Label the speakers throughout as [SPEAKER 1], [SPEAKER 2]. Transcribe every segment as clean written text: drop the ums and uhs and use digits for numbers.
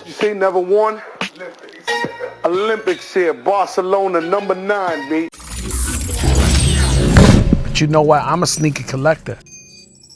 [SPEAKER 1] You say never won? Olympics here, Barcelona, number 9, B.
[SPEAKER 2] But you know what? I'm a sneaker collector.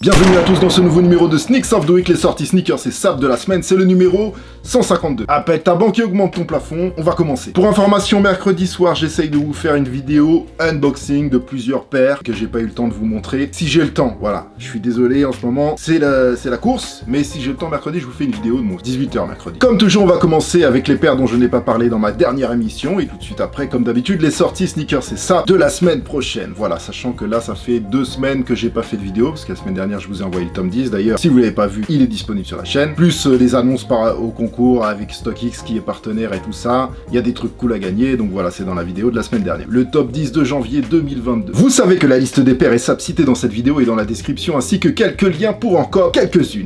[SPEAKER 3] Bienvenue à tous dans ce nouveau numéro de Sneaks of the Week, les sorties sneakers et saps de la semaine, c'est le numéro 152. Appelle ta banque et augmente ton plafond, on va commencer. Pour information, mercredi soir, j'essaye de vous faire une vidéo unboxing de plusieurs paires que j'ai pas eu le temps de vous montrer. Si j'ai le temps, voilà, je suis désolé en ce moment, c'est la course, mais si j'ai le temps mercredi, je vous fais une vidéo de mon 18h mercredi. Comme toujours, on va commencer avec les paires dont je n'ai pas parlé dans ma dernière émission, et tout de suite après, comme d'habitude, les sorties sneakers et saps de la semaine prochaine. Voilà, sachant que là, ça fait 2 semaines que j'ai pas fait de vidéo, parce que la semaine dernière, je vous ai envoyé le tome 10 d'ailleurs. Si vous l'avez pas vu, il est disponible sur la chaîne. Plus les annonces au concours avec StockX qui est partenaire et tout ça. Il y a des trucs cool à gagner, donc voilà, c'est dans la vidéo de la semaine dernière. Le top 10 de janvier 2022. Vous savez que la liste des paires et saps cités dans cette vidéo est dans la description, ainsi que quelques liens pour encore quelques-unes.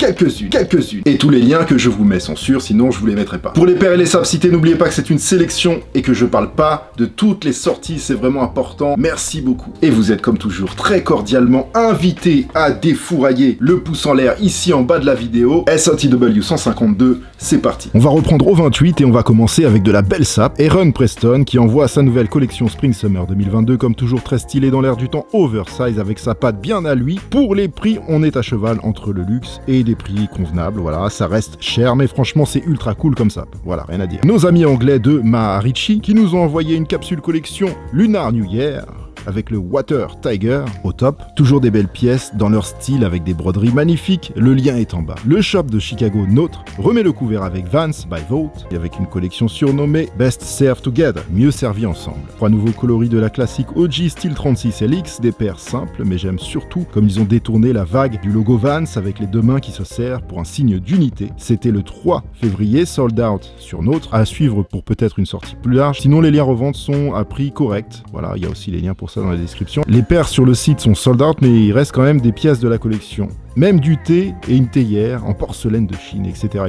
[SPEAKER 3] Et tous les liens que je vous mets sont sûrs, sinon je vous les mettrai pas. Pour les paires et les saps cités, n'oubliez pas que c'est une sélection et que je parle pas de toutes les sorties, c'est vraiment important. Merci beaucoup. Et vous êtes comme toujours très cordialement invités à défourailler le pouce en l'air ici en bas de la vidéo. SOTW 152, c'est parti. On va reprendre au 28 et on va commencer avec de la belle sap. Aaron Preston qui envoie sa nouvelle collection Spring Summer 2022, comme toujours très stylé dans l'air du temps, oversize avec sa patte bien à lui. Pour les prix, on est à cheval entre le luxe et des prix convenables. Voilà, ça reste cher, mais franchement c'est ultra cool comme sap. Voilà, rien à dire. Nos amis anglais de Maharishi qui nous ont envoyé une capsule collection Lunar New Year avec le Water Tiger au top. Toujours des belles pièces dans leur style avec des broderies magnifiques. Le lien est en bas. Le shop de Chicago Nôtre remet le couvert avec Vans by Vote et avec une collection surnommée Best Served Together, mieux servis ensemble. 3 nouveaux coloris de la classique OG Style 36 LX, des paires simples, mais j'aime surtout comme ils ont détourné la vague du logo Vans avec les 2 mains qui se serrent pour un signe d'unité. C'était le 3 février, sold out sur Nôtre, à suivre pour peut-être une sortie plus large. Sinon les liens revente sont à prix correct. Voilà, il y a aussi les liens pour ça dans la description. Les paires sur le site sont sold out, mais il reste quand même des pièces de la collection. Même du thé et une théière en porcelaine de Chine, etc.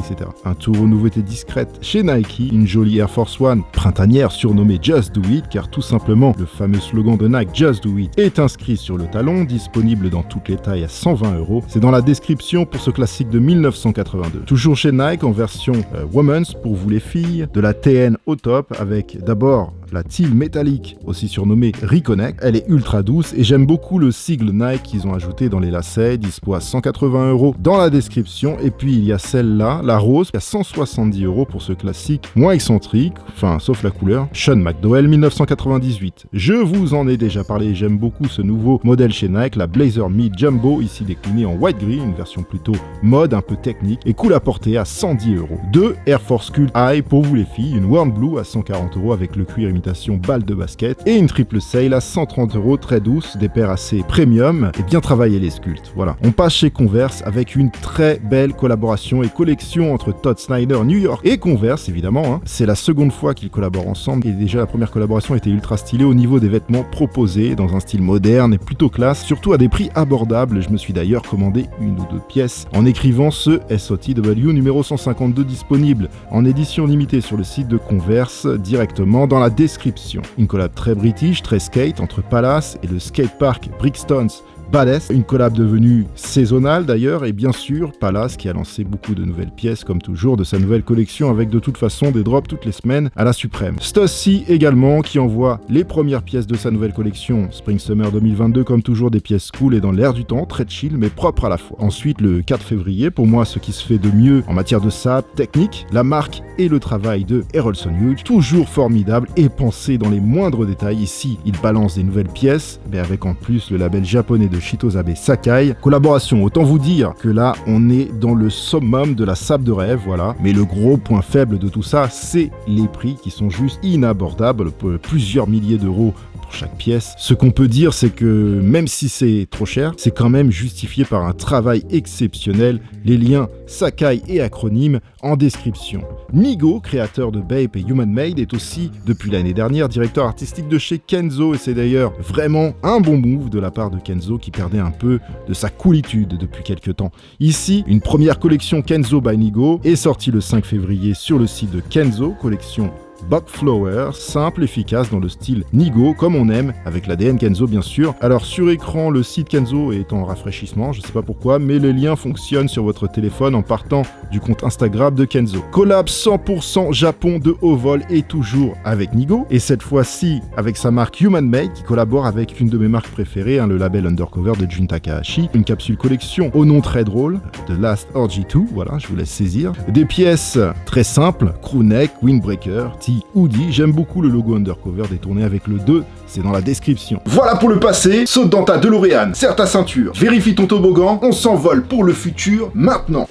[SPEAKER 3] Un tour aux nouveautés discrètes chez Nike, une jolie Air Force One printanière surnommée Just Do It, car tout simplement le fameux slogan de Nike Just Do It est inscrit sur le talon, disponible dans toutes les tailles à 120€. C'est dans la description pour ce classique de 1982. Toujours chez Nike en version Women's pour vous les filles, de la TN au top avec d'abord la teal métallique, aussi surnommée Reconnect. Elle est ultra douce et j'aime beaucoup le sigle Nike qu'ils ont ajouté dans les lacets, dispo à 180€ dans la description. Et puis il y a celle-là, la rose, à 170€ pour ce classique moins excentrique, enfin sauf la couleur, Sean McDowell 1998. Je vous en ai déjà parlé, j'aime beaucoup ce nouveau modèle chez Nike, la Blazer Me Jumbo, ici déclinée en white gris, une version plutôt mode, un peu technique et cool à porter à 110€. 2 Air Force Cult High pour vous les filles, une Warm Blue à 140€ avec le cuir imitation balle de basket et une triple sale à 130€, très douce, des paires assez premium et bien travaillées les sculptes. Voilà. On passe chez Converse avec une très belle collaboration et collection entre Todd Snyder New York et Converse évidemment. C'est la seconde fois qu'ils collaborent ensemble et déjà la première collaboration était ultra stylée au niveau des vêtements proposés dans un style moderne et plutôt classe, surtout à des prix abordables. Je me suis d'ailleurs commandé 1 ou 2 pièces en écrivant ce SOTW numéro 152 disponible en édition limitée sur le site de Converse directement dans la description. Une collab très british, très skate entre Palace et le skatepark Brixton's Ballast, une collab devenue saisonnale d'ailleurs, et bien sûr Palace qui a lancé beaucoup de nouvelles pièces comme toujours de sa nouvelle collection avec de toute façon des drops toutes les semaines à la suprême. Stussy également qui envoie les premières pièces de sa nouvelle collection Spring Summer 2022, comme toujours des pièces cool et dans l'air du temps, très chill mais propres à la fois. Ensuite le 4 février, pour moi ce qui se fait de mieux en matière de sap, technique, la marque et le travail de Errolson Hughes, toujours formidable et pensé dans les moindres détails. Ici il balance des nouvelles pièces mais avec en plus le label japonais de Shitozabe Sakai. Collaboration, autant vous dire que là on est dans le summum de la sap de rêve, voilà. Mais le gros point faible de tout ça, c'est les prix qui sont juste inabordables, plusieurs milliers d'euros pour chaque pièce. Ce qu'on peut dire, c'est que même si c'est trop cher, c'est quand même justifié par un travail exceptionnel. Les liens Sakai et acronymes en description. Nigo, créateur de Bape et Human Made, est aussi, depuis l'année dernière, directeur artistique de chez Kenzo, et c'est d'ailleurs vraiment un bon move de la part de Kenzo qui perdait un peu de sa coolitude depuis quelques temps. Ici, une première collection Kenzo by Nigo est sortie le 5 février sur le site de Kenzo, collection Buckflower, simple, efficace dans le style Nigo, comme on aime, avec l'ADN Kenzo bien sûr. Alors sur écran, le site Kenzo est en rafraîchissement, je sais pas pourquoi, mais les liens fonctionnent sur votre téléphone en partant du compte Instagram de Kenzo. Collab 100% Japon de haut vol et toujours avec Nigo, et cette fois-ci avec sa marque Human Made qui collabore avec une de mes marques préférées, le label Undercover de Jun Takahashi. Une capsule collection au nom très drôle, The Last Orgy 2, voilà, je vous laisse saisir. Des pièces très simples, crewneck, windbreaker, tee, hoodie. J'aime beaucoup le logo Undercover détourné avec le 2, c'est dans la description. Voilà pour le passé, saute dans ta DeLorean, serre ta ceinture, vérifie ton toboggan, on s'envole pour le futur, maintenant.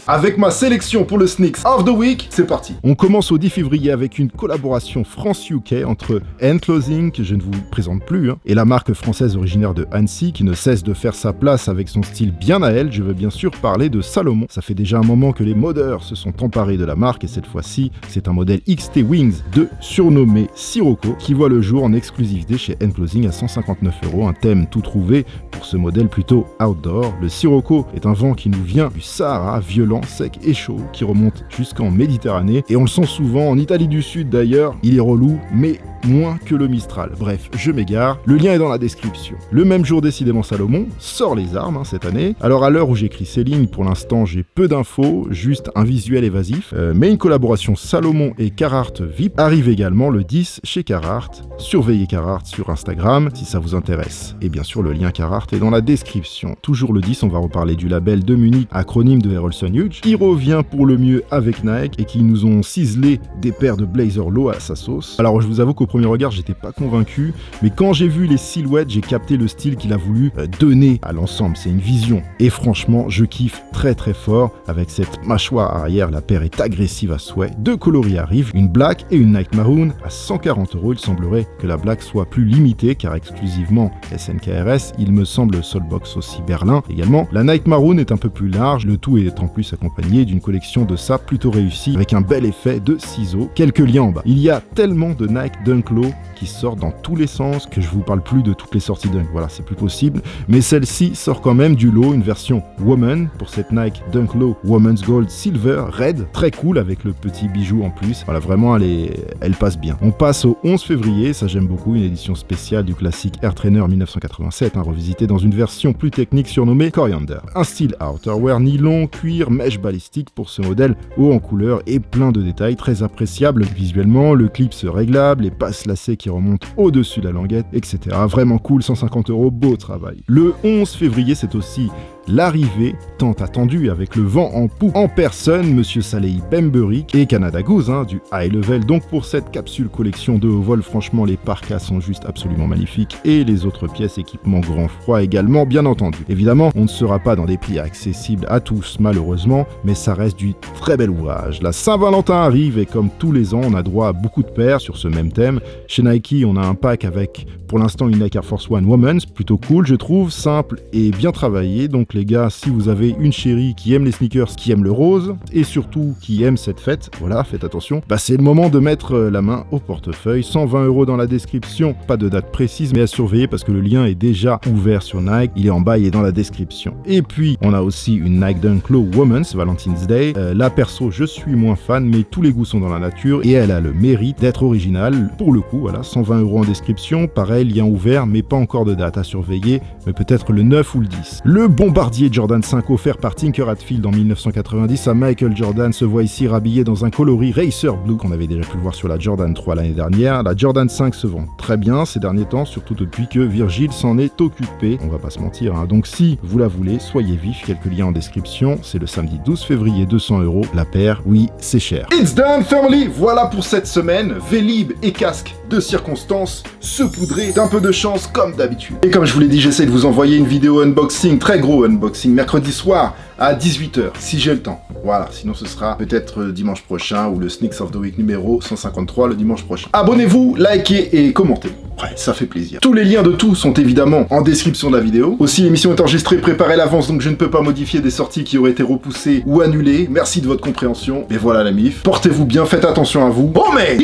[SPEAKER 3] Avec ma sélection pour le Sneaks of the Week, c'est parti. On commence au 10 février avec une collaboration France-UK entre End Clothing, que je ne vous présente plus, et la marque française originaire de Annecy, qui ne cesse de faire sa place avec son style bien à elle. Je veux bien sûr parler de Salomon. Ça fait déjà un moment que les modeurs se sont emparés de la marque, et cette fois-ci, c'est un modèle XT Wings 2, surnommé Sirocco, qui voit le jour en exclusivité chez End Clothing à 159 €, un thème tout trouvé pour ce modèle plutôt outdoor. Le Sirocco est un vent qui nous vient du Sahara, violent, sec et chaud, qui remonte jusqu'en Méditerranée, et on le sent souvent en Italie du Sud d'ailleurs. Il est relou, mais moins que le Mistral. Bref, je m'égare, le lien est dans la description. Le même jour, décidément, Salomon sort les armes cette année. Alors à l'heure où j'écris ces lignes, pour l'instant j'ai peu d'infos, juste un visuel évasif, mais une collaboration Salomon et Carhartt VIP arrive également le 10 chez Carhartt. Surveillez Carhartt sur Instagram si ça vous intéresse. Et bien sûr le lien Carhartt est dans la description. Toujours le 10, on va reparler du label de Munich, acronyme de Harrelson Huge, qui revient pour le mieux avec Nike et qui nous ont ciselé des paires de Blazer Low à sa sauce. Alors je vous avoue qu'au premier regard, j'étais pas convaincu, mais quand j'ai vu les silhouettes, j'ai capté le style qu'il a voulu donner à l'ensemble. C'est une vision. Et franchement, je kiffe très très fort avec cette mâchoire arrière. La paire est agressive à souhait. Deux coloris arrivent, une black et une Nike Maroon à 140 €. Il semblerait que la black soit plus limitée car exclusivement SNKRS. Il me semble Soulbox aussi Berlin également. La Nike Maroon est un peu plus large, le tout est en plus accompagné d'une collection de sapes plutôt réussie avec un bel effet de ciseaux. Quelques liens en bas. Il y a tellement de Nike Dunk Low qui sortent dans tous les sens que je vous parle plus de toutes les sorties Dunk, voilà, c'est plus possible, mais celle-ci sort quand même du lot, une version Woman pour cette Nike Dunk Low Woman's Gold Silver Red, très cool avec le petit bijou en plus. Voilà, vraiment elle passe bien. On passe au 11 février, ça j'aime beaucoup, une édition spéciale du classique Air Trainer 1987, revisité dans une version plus technique surnommée Coriander. Un style outerwear nylon, cuir, mèche balistique pour ce modèle haut en couleur et plein de détails très appréciables visuellement, le clip réglable, les passes lacets qui remontent au-dessus de la languette, etc. Vraiment cool, 150 €, beau travail. Le 11 février, c'est aussi l'arrivée tant attendue avec le vent en poupe en personne, Monsieur Salehi Bembury et Canada Goose du high level. Donc pour cette capsule collection de haut vol, franchement les parkas sont juste absolument magnifiques et les autres pièces équipement grand froid également bien entendu. Évidemment, on ne sera pas dans des prix accessibles à tous malheureusement, mais ça reste du très bel ouvrage. La Saint-Valentin arrive et comme tous les ans, on a droit à beaucoup de paires sur ce même thème. Chez Nike, on a un pack avec pour l'instant une Nike Air Force One Women's, plutôt cool je trouve, simple et bien travaillé. Donc les gars, si vous avez une chérie qui aime les sneakers, qui aime le rose et surtout qui aime cette fête, voilà, faites attention, c'est le moment de mettre la main au portefeuille. 120 € dans la description, pas de date précise mais à surveiller parce que le lien est déjà ouvert sur Nike, il est en bas, il est dans la description. Et puis on a aussi une Nike Dunk Low Women's Valentine's Day. Là perso je suis moins fan mais tous les goûts sont dans la nature et elle a le mérite d'être originale pour le coup. Voilà, 120 € en description, pareil, lien ouvert mais pas encore de date à surveiller, mais peut-être le 9 ou le 10. Le bombardier Jordan 5 offert par Tinker Hatfield en 1990 à Michael Jordan se voit ici rhabillé dans un coloris Racer Blue qu'on avait déjà pu voir sur la Jordan 3 l'année dernière. La Jordan 5 se vend très bien ces derniers temps, surtout depuis que Virgil s'en est occupé, on va pas se mentir. Donc si vous la voulez, soyez vifs, quelques liens en description. C'est le samedi 12 février, 200 €, la paire, oui c'est cher. It's done family, voilà pour cette semaine, Vélib et casque de circonstances, saupoudrés d'un peu de chance comme d'habitude. Et comme je vous l'ai dit, j'essaie de vous envoyer une vidéo unboxing, très gros unboxing, mercredi soir à 18 h si j'ai le temps. Voilà, sinon ce sera peut-être dimanche prochain ou le Sneaks of the Week numéro 153 le dimanche prochain. Abonnez-vous, likez et commentez. Ouais, ça fait plaisir. Tous les liens de tout sont évidemment en description de la vidéo. Aussi, l'émission est enregistrée, préparée à l'avance, donc je ne peux pas modifier des sorties qui auraient été repoussées ou annulées. Merci de votre compréhension. Et voilà la MIF. Portez-vous bien, faites attention à vous. Bon mais...